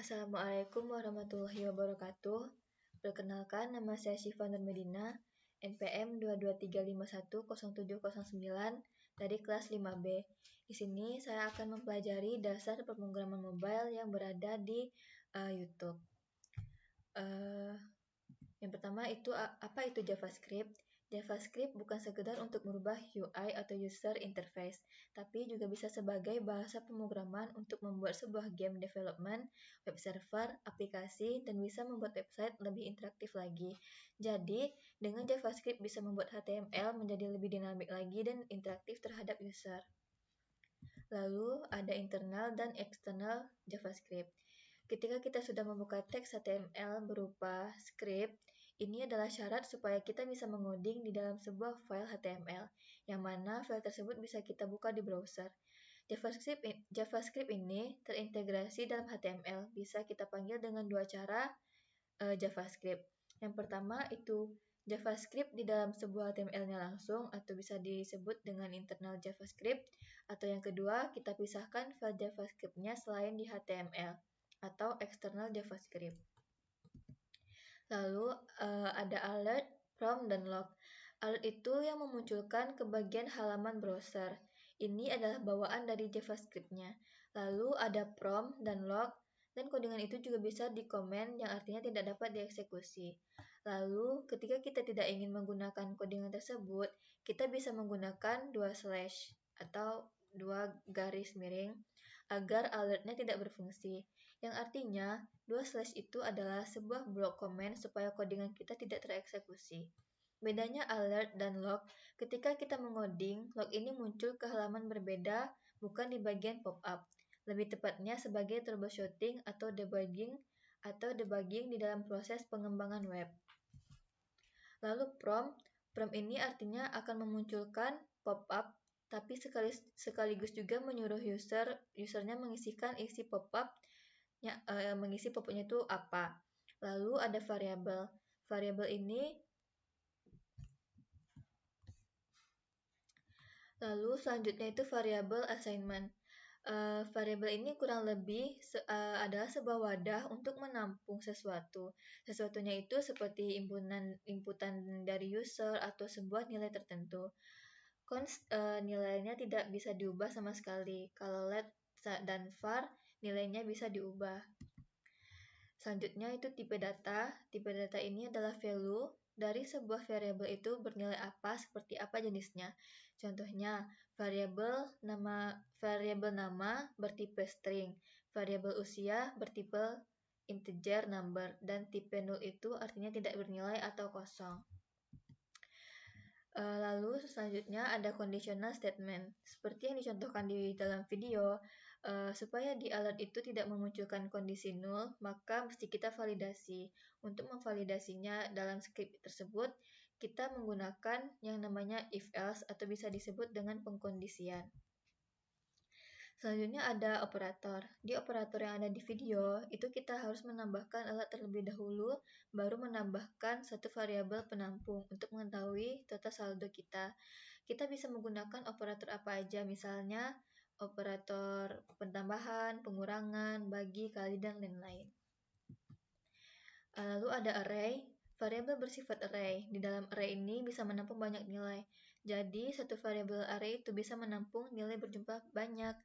Assalamualaikum warahmatullahi wabarakatuh. Perkenalkan, nama saya Syifa Nurmedina, NPM 223510709 dari kelas 5B. Di sini saya akan mempelajari dasar pemrograman mobile yang berada di YouTube. Yang pertama itu apa itu JavaScript? JavaScript bukan sekedar untuk merubah UI atau user interface, tapi juga bisa sebagai bahasa pemrograman untuk membuat sebuah game development, web server, aplikasi, dan bisa membuat website lebih interaktif lagi. Jadi, dengan JavaScript bisa membuat HTML menjadi lebih dinamik lagi dan interaktif terhadap user. Lalu, ada internal dan eksternal JavaScript. Ketika kita sudah membuka teks HTML berupa script, ini adalah syarat supaya kita bisa mengoding di dalam sebuah file HTML, yang mana file tersebut bisa kita buka di browser. JavaScript ini terintegrasi dalam HTML, bisa kita panggil dengan dua cara JavaScript. Yang pertama itu JavaScript di dalam sebuah HTML-nya langsung, atau bisa disebut dengan internal JavaScript, atau yang kedua, kita pisahkan file JavaScript-nya selain di HTML, atau external JavaScript. Lalu ada alert, prompt, dan log. Alert itu yang memunculkan ke bagian halaman browser. Ini adalah bawaan dari JavaScript-nya. Lalu ada prompt dan log, dan codingan itu juga bisa di-comment yang artinya tidak dapat dieksekusi. Lalu ketika kita tidak ingin menggunakan codingan tersebut, kita bisa menggunakan dua slash atau dua garis miring agar alertnya tidak berfungsi, yang artinya dua slash itu adalah sebuah blok komen supaya codingan kita tidak tereksekusi. Bedanya alert dan log, ketika kita mengoding, log ini muncul ke halaman berbeda, bukan di bagian pop-up. Lebih tepatnya sebagai troubleshooting atau debugging di dalam proses pengembangan web. Lalu prompt ini artinya akan memunculkan pop-up, tapi sekaligus juga menyuruh usernya mengisikan isi pop-up-nya itu apa. Lalu ada variabel. Lalu selanjutnya itu variabel assignment. Variabel ini kurang lebih adalah sebuah wadah untuk menampung sesuatu. Sesuatunya itu seperti inputan dari user atau sebuah nilai tertentu. Nilainya tidak bisa diubah sama sekali. Kalau let dan var, nilainya bisa diubah. Selanjutnya itu tipe data. Tipe data ini adalah value dari sebuah variabel itu bernilai apa, seperti apa jenisnya. Contohnya, variabel nama bertipe string, variabel usia bertipe integer number, dan tipe null itu artinya tidak bernilai atau kosong. Lalu selanjutnya ada conditional statement. Seperti yang dicontohkan di dalam video, supaya di alert itu tidak memunculkan kondisi nol, maka mesti kita validasi. Untuk memvalidasinya dalam script tersebut, kita menggunakan yang namanya if-else atau bisa disebut dengan pengkondisian. Selanjutnya ada operator. Di operator yang ada di video, itu kita harus menambahkan alert terlebih dahulu, baru menambahkan satu variabel penampung untuk mengetahui total saldo kita. Kita bisa menggunakan operator apa aja, misalnya operator penambahan, pengurangan, bagi, kali, dan lain-lain. Lalu ada array. Variabel bersifat array. Di dalam array ini bisa menampung banyak nilai. Jadi, satu variabel array itu bisa menampung nilai berjumlah banyak.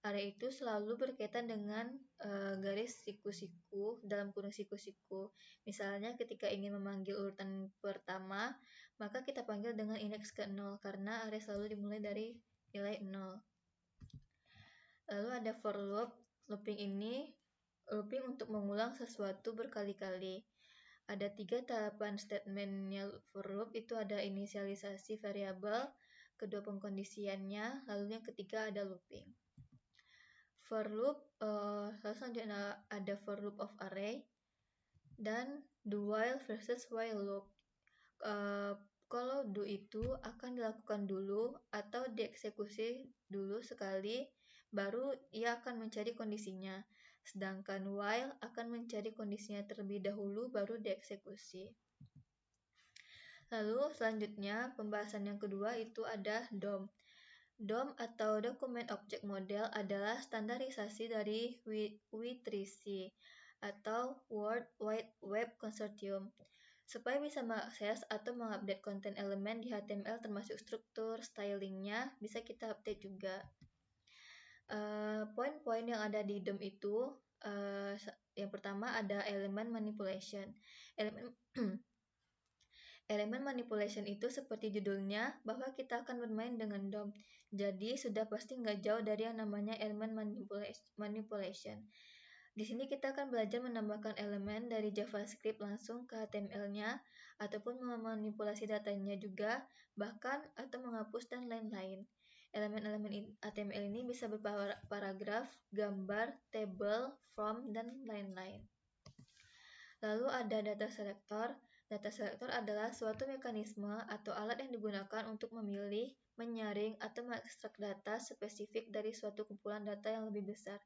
Array itu selalu berkaitan dengan garis siku-siku, dalam kurung siku-siku. Misalnya ketika ingin memanggil urutan pertama, maka kita panggil dengan indeks ke 0, karena array selalu dimulai dari nilai 0. Lalu ada for loop. Looping untuk mengulang sesuatu berkali-kali. Ada 3 tahapan statementnya for loop, itu ada inisialisasi variabel, kedua pengkondisiannya, lalu yang ketiga ada looping. For loop, lalu selanjutnya ada for loop of array, dan do while versus while loop. Kalau do itu akan dilakukan dulu atau dieksekusi dulu sekali, baru ia akan mencari kondisinya. Sedangkan while akan mencari kondisinya terlebih dahulu, baru dieksekusi. Lalu selanjutnya, pembahasan yang kedua itu ada DOM. DOM atau Document Object Model adalah standarisasi dari W3C. atau World Wide Web Consortium. Supaya bisa mengakses atau mengupdate konten elemen di HTML termasuk struktur, stylingnya, bisa kita update juga. Poin-poin yang ada di DOM itu, yang pertama ada elemen manipulation. Elemen manipulation itu seperti judulnya, bahwa kita akan bermain dengan DOM. Jadi, sudah pasti nggak jauh dari yang namanya elemen manipulation. Di sini kita akan belajar menambahkan elemen dari JavaScript langsung ke HTML-nya, ataupun memanipulasi datanya juga, bahkan atau menghapus dan lain-lain. Elemen-elemen HTML ini bisa berparagraf, gambar, table, form, dan lain-lain. Lalu ada data selector. Data selector adalah suatu mekanisme atau alat yang digunakan untuk memilih, menyaring, atau mengekstrak data spesifik dari suatu kumpulan data yang lebih besar.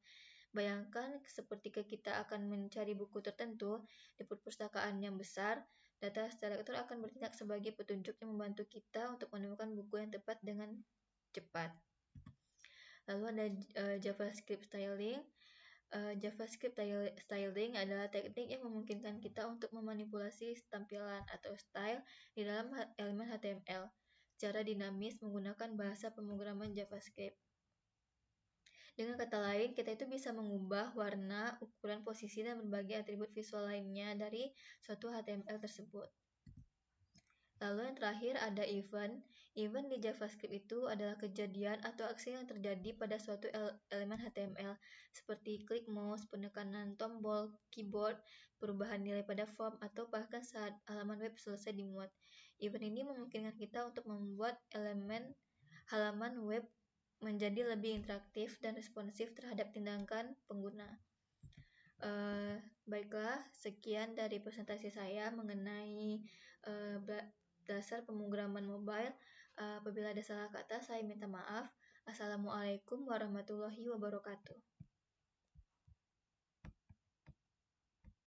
Bayangkan seperti kita akan mencari buku tertentu di perpustakaan yang besar, data selector akan bertindak sebagai petunjuk yang membantu kita untuk menemukan buku yang tepat dengan cepat. Lalu ada JavaScript styling. JavaScript styling adalah teknik yang memungkinkan kita untuk memanipulasi tampilan atau style di dalam elemen HTML secara dinamis menggunakan bahasa pemrograman JavaScript. Dengan kata lain, kita itu bisa mengubah warna, ukuran, posisi, dan berbagai atribut visual lainnya dari suatu HTML tersebut. Lalu yang terakhir ada event. Event di JavaScript itu adalah kejadian atau aksi yang terjadi pada suatu elemen HTML, seperti klik mouse, penekanan tombol, keyboard, perubahan nilai pada form, atau bahkan saat halaman web selesai dimuat. Event ini memungkinkan kita untuk membuat halaman web menjadi lebih interaktif dan responsif terhadap tindakan pengguna. Baiklah, sekian dari presentasi saya mengenai dasar pemrograman mobile. Apabila ada salah kata, saya minta maaf. Assalamualaikum warahmatullahi wabarakatuh.